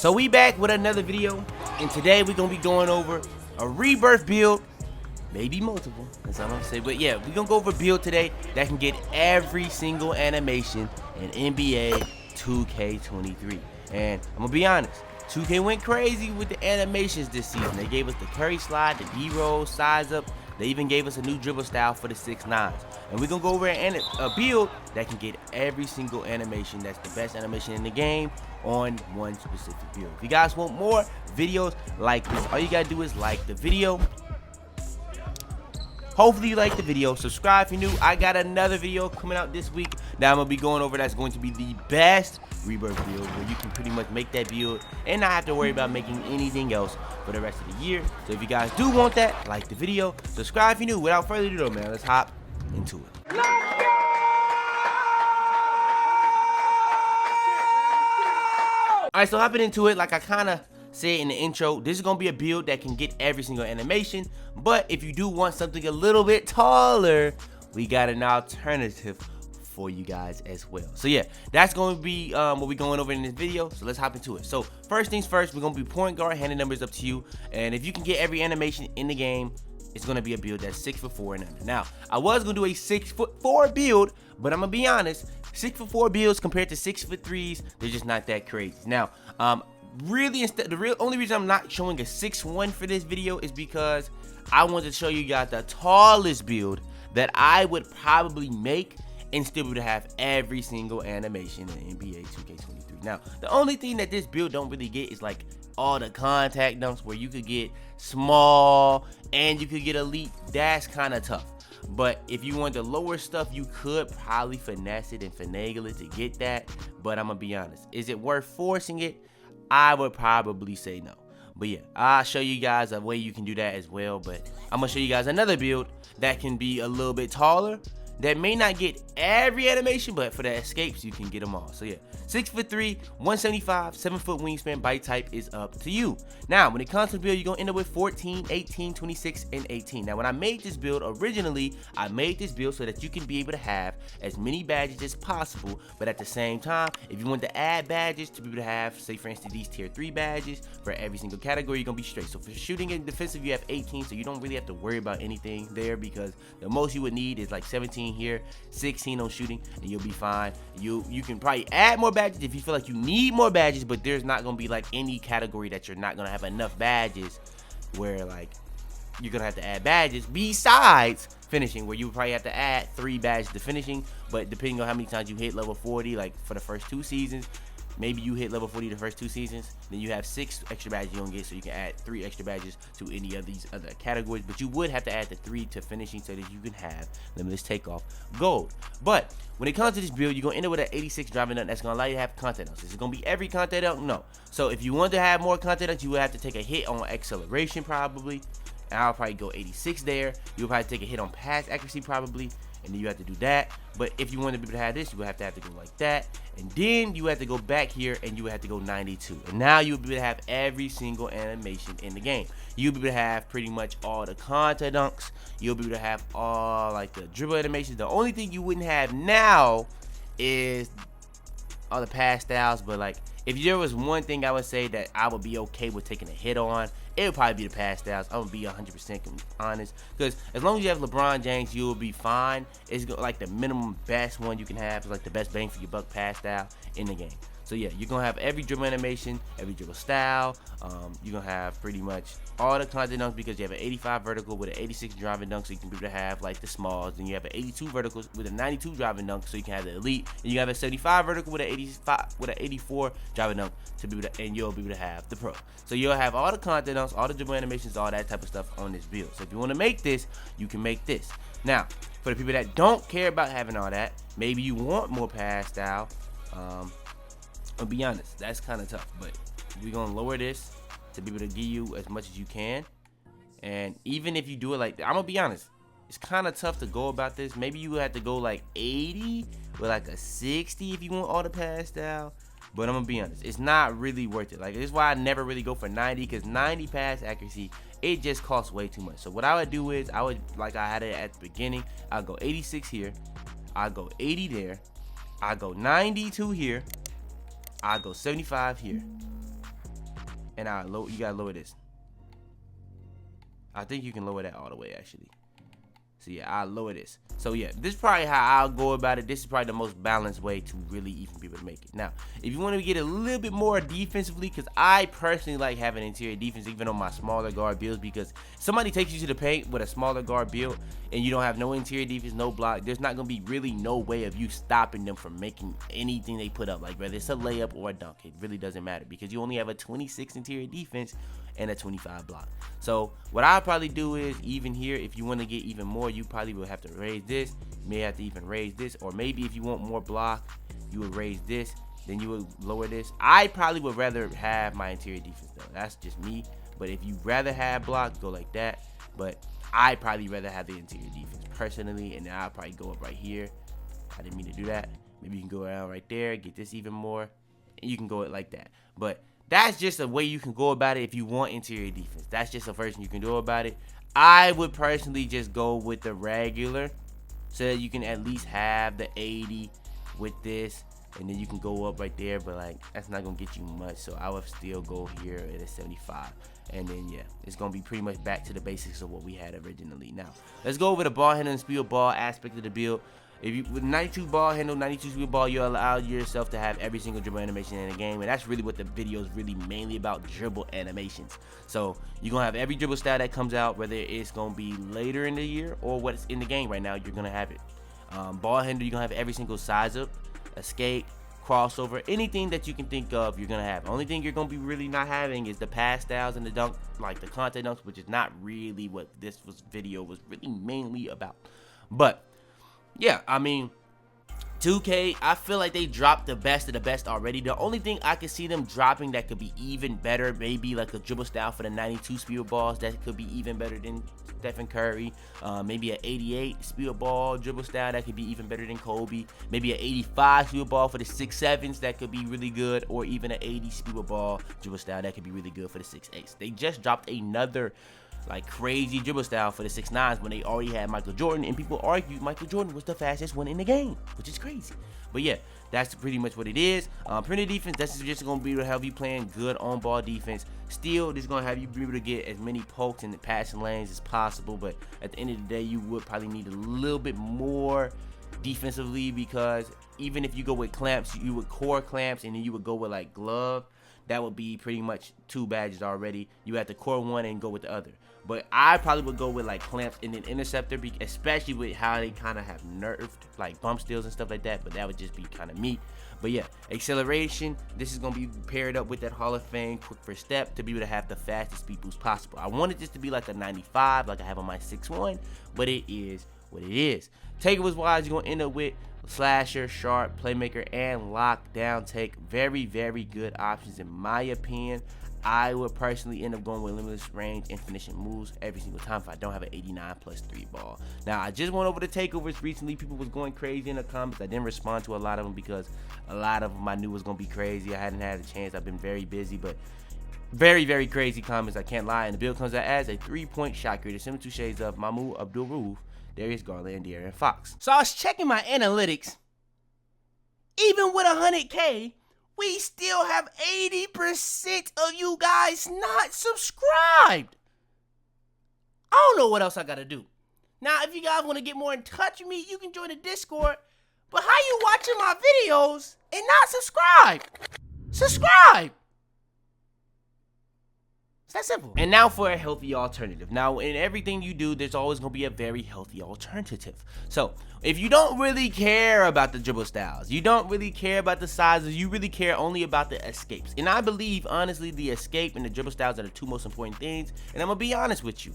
So we back with another video, and today we're gonna be going over a rebirth build, maybe multiple, that's all I'm gonna say, but yeah, we're gonna go over a build today that can get every single animation in NBA 2K23. And I'm gonna be honest, 2K went crazy with the animations this season. They gave us the Curry slide, the D-roll, size up. They even gave us a new dribble style for the 6'9s. And we're gonna go over a build that can get every single animation that's the best animation in the game on one specific build. If you guys want more videos like this, all you gotta do is like the video. Hopefully you like the video. Subscribe if you're new. I got another video coming out this week that I'm gonna be going over that's going to be the best rebirth build, where you can pretty much make that build and not have to worry about making anything else for the rest of the year. So if you guys do want that, like the video, subscribe if you're new. Without further ado though, man, let's hop into it. Alright, so hopping into it, like I kinda said in the intro, this is gonna be a build that can get every single animation, but if you do want something a little bit taller, we got an alternative for you guys as well. So yeah, that's going to be what we're going over in this video. So let's hop into it. So first things first, we're going to be point guard, handing numbers up to you, and if you can get every animation in the game, it's going to be a build that's 6'4" and under. Now, I was going to do a 6'4" build, but I'm going to be honest, 6'4" builds compared to 6'3s, they're just not that crazy. Now, really, the only reason I'm not showing a 6'1" for this video is because I wanted to show you guys the tallest build that I would probably make and still be able to have every single animation in NBA 2K23. Now, the only thing that this build don't really get is like all the contact dunks, where you could get small and you could get elite. That's kind of tough. But if you want the lower stuff, you could probably finesse it and finagle it to get that. But I'm gonna be honest, is it worth forcing it? I would probably say no. But yeah, I'll show you guys a way you can do that as well. But I'm gonna show you guys another build that can be a little bit taller, that may not get every animation, but for the escapes, you can get them all. So yeah, 6'3", 175, 7-foot wingspan. Bite type is up to you. Now, when it comes to the build, you're gonna end up with 14, 18, 26, and 18. Now, when I made this build originally, I made this build so that you can be able to have as many badges as possible, but at the same time, if you want to add badges to be able to have, say for instance, these tier 3 badges for every single category, you're gonna be straight. So for shooting and defensive, you have 18, so you don't really have to worry about anything there, because the most you would need is like 17 here, 16 on shooting, and you'll be fine. You can probably add more badges if you feel like you need more badges, but there's not gonna be like any category that you're not gonna have enough badges where like you're gonna have to add badges besides finishing, where you would probably have to add 3 badges to finishing. But depending on how many times you hit level 40, like for the first 2 seasons, maybe you hit level 40 the first 2 seasons, then you have 6 extra badges you don't get, so you can add 3 extra badges to any of these other categories. But you would have to add the 3 to finishing so that you can have limitless takeoff gold. But when it comes to this build, you're gonna end up with an 86 driving dunk that's gonna allow you to have content dunks. Is it gonna be every content dunk? No. So if you want to have more content dunks, you would have to take a hit on acceleration probably, and I'll probably go 86 there. You'll probably take a hit on pass accuracy probably, and then you have to do that. But if you want to be able to have this, you would have to go like that, and then you have to go back here and you would have to go 92, and now you'll be able to have every single animation in the game. You'll be able to have pretty much all the content dunks. You'll be able to have all like the dribble animations. The only thing you wouldn't have now is all the pass styles. But like, if there was one thing I would say that I would be okay with taking a hit on, it would probably be the pass styles. I'm gonna be 100% honest, because as long as you have LeBron James, you'll be fine. It's like the minimum best one you can have is like the best bang for your buck pass style in the game. So yeah, you're gonna have every dribble animation, every dribble style. You're gonna have pretty much all the content dunks, because you have an 85 vertical with an 86 driving dunk, so you can be able to have like the smalls. Then you have an 82 vertical with a 92 driving dunk, so you can have the elite. And you have a 75 vertical with an 84 driving dunk to be able to, and you'll be able to have the pro. So you'll have all the content dunks, all the dribble animations, all that type of stuff on this build. So if you want to make this, you can make this. Now, for the people that don't care about having all that, maybe you want more pass style. I'll be honest, that's kind of tough, but we're gonna lower this to be able to give you as much as you can. And even if you do it like that, I'm gonna be honest, it's kind of tough to go about this. Maybe you have to go like 80 with like a 60 if you want all the pass style. But I'm gonna be honest, it's not really worth it. Like, this is why I never really go for 90, because 90 pass accuracy, it just costs way too much. So what I would do is, I would, like I had it at the beginning, I'll go 86 here, I'll go 80 there, I'll go 92 here, I'll go 75 here. and you gotta lower this. I think you can lower that all the way actually. So yeah, I'll lower this. So yeah, this is probably how I'll go about it. This is probably the most balanced way to really even be able to make it. Now, if you want to get a little bit more defensively, because I personally like having interior defense even on my smaller guard builds, because somebody takes you to the paint with a smaller guard build and you don't have no interior defense, no block, there's not going to be really no way of you stopping them from making anything they put up, like whether it's a layup or a dunk. It really doesn't matter because you only have a 26 interior defense and a 25 block. So what I'll probably do is, even here, if you want to get even more, you probably will have to raise this. You may have to even raise this, or maybe if you want more block, you would raise this, then you would lower this. I probably would rather have my interior defense though. That's just me. But if you rather have block, go like that. But I probably rather have the interior defense personally, and then I'll probably go up right here. I didn't mean to do that. Maybe you can go around right there, get this even more, and you can go it like that. But that's just a way you can go about it if you want interior defense. That's just a version you can do about it. I would personally just go with the regular, so that you can at least have the 80 with this, and then you can go up right there, but like that's not gonna get you much. So I would still go here at a 75, and then yeah, it's gonna be pretty much back to the basics of what we had originally. Now let's go over the ball handle and speed ball aspect of the build. If you with 92 ball handle, 92 speed ball, you allow yourself to have every single dribble animation in the game, and that's really what the video is really mainly about, dribble animations. So you're gonna have every dribble style that comes out, whether it's gonna be later in the year or what's in the game right now, you're gonna have it. Ball handle, you're gonna have every single size up, escape, crossover, anything that you can think of, you're gonna have. Only thing you're gonna be really not having is the pass styles and the dunk, like the contact dunks, which is not really what this video was really mainly about. But yeah, I mean, 2K, I feel like they dropped the best of the best already. The only thing I could see them dropping that could be even better, maybe like a dribble style for the 92 speed balls that could be even better than Stephen Curry. Maybe an 88 speed ball dribble style that could be even better than Kobe. Maybe an 85 speed ball for the 6'7s that could be really good, or even an 80 speed ball dribble style that could be really good for the 6'8s. They just dropped another like crazy dribble style for the 6'9s when they already had Michael Jordan, and people argued Michael Jordan was the fastest one in the game, which is crazy. But yeah, that's pretty much what it is. Perimeter defense, that's just gonna be able to have you playing good on ball defense. Still, this is gonna have you be able to get as many pokes in the passing lanes as possible, but at the end of the day, you would probably need a little bit more defensively, because even if you go with clamps, you would core clamps, and then you would go with like glove, that would be pretty much 2 badges already. You have to core one and go with the other. But I probably would go with like clamps and then interceptor, especially with how they kind of have nerfed like bump steals and stuff like that. But that would just be kind of meat. But yeah, acceleration, this is going to be paired up with that Hall of Fame quick first step to be able to have the fastest speed boost possible. I wanted this to be like a 95 like I have on my 6'1", but it is what it is. Takeaways wise, you're going to end up with slasher, sharp, playmaker, and lockdown take. Very, very good options in my opinion. I would personally end up going with limitless range and finishing moves every single time if I don't have an 89+3 ball. Now, I just went over the takeovers recently. People was going crazy in the comments. I didn't respond to a lot of them because a lot of them I knew was going to be crazy. I hadn't had a chance. I've been very busy, but very, very crazy comments. I can't lie. And the build comes out as a 3-point shot creator. 72 shades of Mahmoud Abdul-Rauf, Darius Garland, and De'Aaron Fox. So I was checking my analytics. Even with 100K, we still have 80% of you guys not subscribed. I don't know what else I gotta do. Now, if you guys want to get more in touch with me, you can join the Discord. But how you watching my videos and not subscribe? Subscribe. It's that simple. And now for a healthy alternative. Now, in everything you do, there's always going to be a very healthy alternative. So, if you don't really care about the dribble styles, you don't really care about the sizes, you really care only about the escapes. And I believe, honestly, the escape and the dribble styles are the 2 most important things. And I'm going to be honest with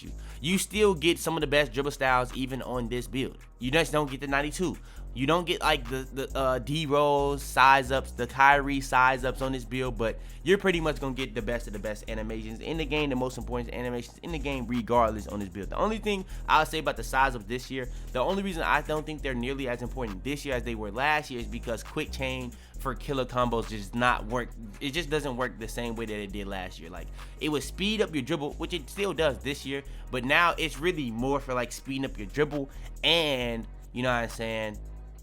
you. You still get some of the best dribble styles even on this build. You just don't get the 92. You don't get like the D-Rose size ups, the Kyrie size ups on this build, but you're pretty much gonna get the best of the best animations in the game, the most important animations in the game regardless on this build. The only thing I'll say about the size ups this year, the only reason I don't think they're nearly as important this year as they were last year is because quick chain for killer combos just not work. It just doesn't work the same way that it did last year. Like, it would speed up your dribble, which it still does this year, but now it's really more for like speeding up your dribble and, you know what I'm saying,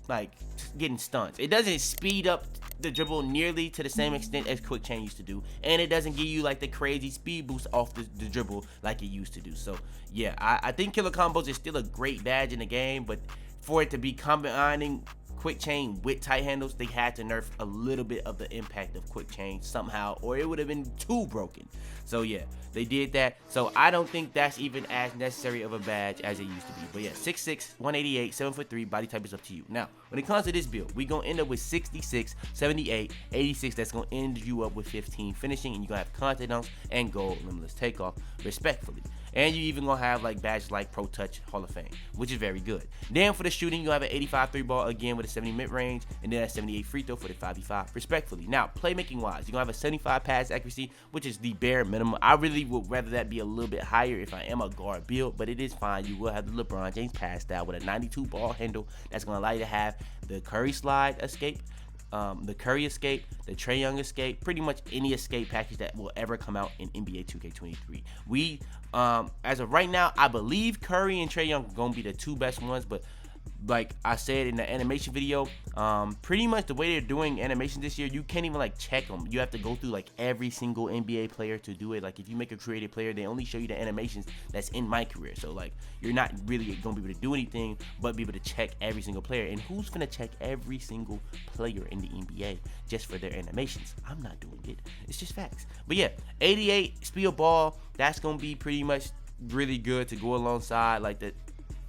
like getting stunts. It doesn't speed up the dribble nearly to the same extent as quick chain used to do, and it doesn't give you like the crazy speed boost off the dribble like it used to do. So yeah, I think killer combos is still a great badge in the game, but for it to be combining quick chain with tight handles, they had to nerf a little bit of the impact of quick chain somehow, or it would have been too broken. So yeah, they did that. So I don't think that's even as necessary of a badge as it used to be. But yeah, 6'6", 188, 7'3", body type is up to you. Now, when it comes to this build, we're gonna end up with 66, 78, 86. That's gonna end you up with 15 finishing, and you're gonna have contact dunks and gold limitless takeoff, respectfully. And you even gonna have like badges like Pro Touch Hall of Fame, which is very good. Then for the shooting, you have an 85 3 ball again with a 70 mid range, and then a 78 free throw for the 5v5, respectfully. Now, playmaking wise, you're gonna have a 75 pass accuracy, which is the bare minimum. I really would rather that be a little bit higher if I am a guard build, but it is fine. You will have the LeBron James pass style with a 92 ball handle that's gonna allow you to have the Curry slide escape, the Curry escape, the Trae Young escape, pretty much any escape package that will ever come out in NBA 2K23. We, as of right now, I believe Curry and Trae Young are gonna be the two best ones, but like I said in the animation video, pretty much the way they're doing animation this year, you can't even like check them. You have to go through like every single NBA player to do it. Like if you make a creative player, they only show you the animations that's in my career. So like you're not really gonna be able to do anything but be able to check every single player. And who's gonna check every single player in the NBA just for their animations? I'm not doing it. It's just facts. But yeah, 88 speed ball, that's gonna be pretty much really good to go alongside like the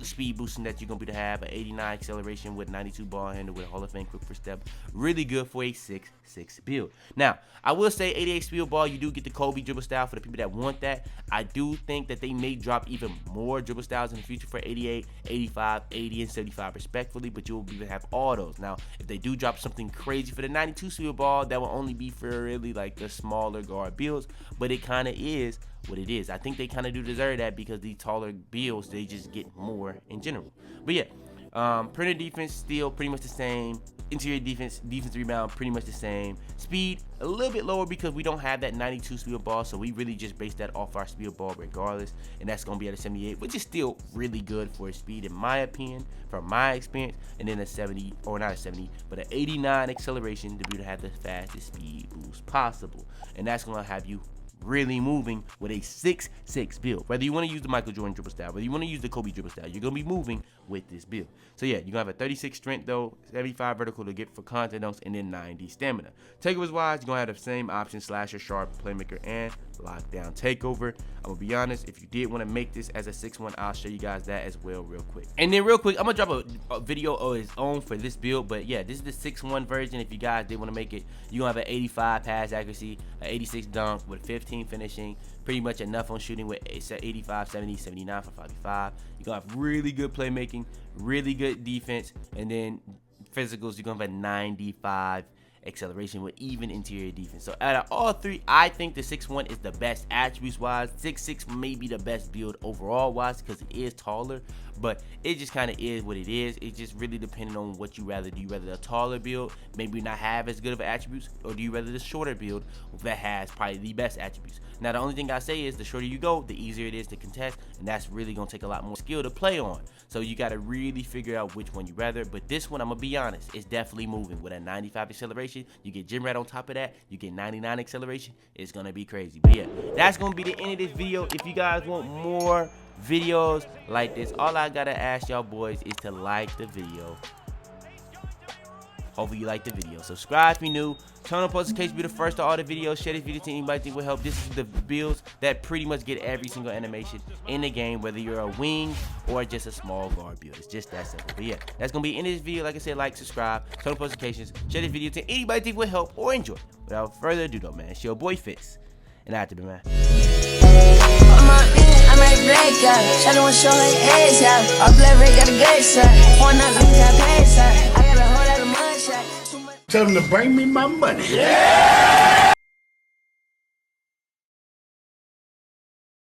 speed boosting that you're gonna be to have. An 89 acceleration with 92 ball handle with a Hall of Fame quick first step, really good for a 6'6" build. Now I will say 88 speed ball, you do get the Kobe dribble style for the people that want that. I do think that they may drop even more dribble styles in the future for 88, 85, 80, and 75 respectfully, but you'll be able to have all those. Now if they do drop something crazy for the 92 speed ball, that will only be for really like the smaller guard builds, but it kind of is what it is. I think they kind of do deserve that because these taller builds, they just get more in general. But yeah, perimeter defense still pretty much the same. Interior defense, defense rebound, pretty much the same. Speed a little bit lower because we don't have that 92 speed ball, so we really just base that off our speed ball regardless, and that's gonna be at a 78, which is still really good for speed in my opinion, from my experience. And then a 70, or not a 70, but an 89 acceleration to be able to have the fastest speed boost possible, and that's gonna have you really moving with a 6'6" build. Whether you want to use the Michael Jordan dribble style, whether you want to use the Kobe dribble style, you're going to be moving with this build. So yeah, you're going to have a 36 strength though, 75 vertical to get for contact dunks, and then 90 stamina. Takeovers wise, you're going to have the same option: slasher, sharp, playmaker, and lockdown takeover. I'm going to be honest, if you did want to make this as a 6'1", I'll show you guys that as well real quick. And then real quick, I'm going to drop a video of its own for this build, but yeah, this is the 6'1" version. If you guys did want to make it, you're going to have an 85 pass accuracy, an 86 dunk with 15 finishing, pretty much enough on shooting with 85, 70, 79 for 5v5. You're going to have really good playmaking, really good defense, and then physicals, you're going to have a 95 acceleration with even interior defense. So out of all three, I think the 6'1" is the best attributes wise. 6'6" may be the best build overall wise because it is taller, but it just kind of is what it is. It's just really depending on what you rather. Do you rather a taller build, maybe not have as good of attributes, or do you rather the shorter build that has probably the best attributes? Now the only thing I say is the shorter you go, the easier it is to contest, and that's really gonna take a lot more skill to play on. So you gotta really figure out which one you rather. But this one, I'm gonna be honest, it's definitely moving with a 95 acceleration. You get gym rat on top of that, you get 99 acceleration. It's gonna be crazy. But yeah, that's gonna be the end of this video. If you guys want more videos like this, all I gotta ask y'all boys is to like the video. Hopefully you like the video. Subscribe if you're new. Turn on post in case you be the first to all the videos. Share this video to anybody you think will help. This is the builds that pretty much get every single animation in the game, whether you're a wing or just a small guard build. It's just that simple. But yeah, that's gonna be in this video. Like I said, like, subscribe, turn on notifications, share this video to anybody you think will help or enjoy. Without further ado though, man, it's your boy Fitz, and I have to be, man. I might break up. Shawty wanna show her ass out. All black red got a good shot. One up, leave that pass out. I got a whole lot of mud shot. Tell them to bring me my money. Yeah!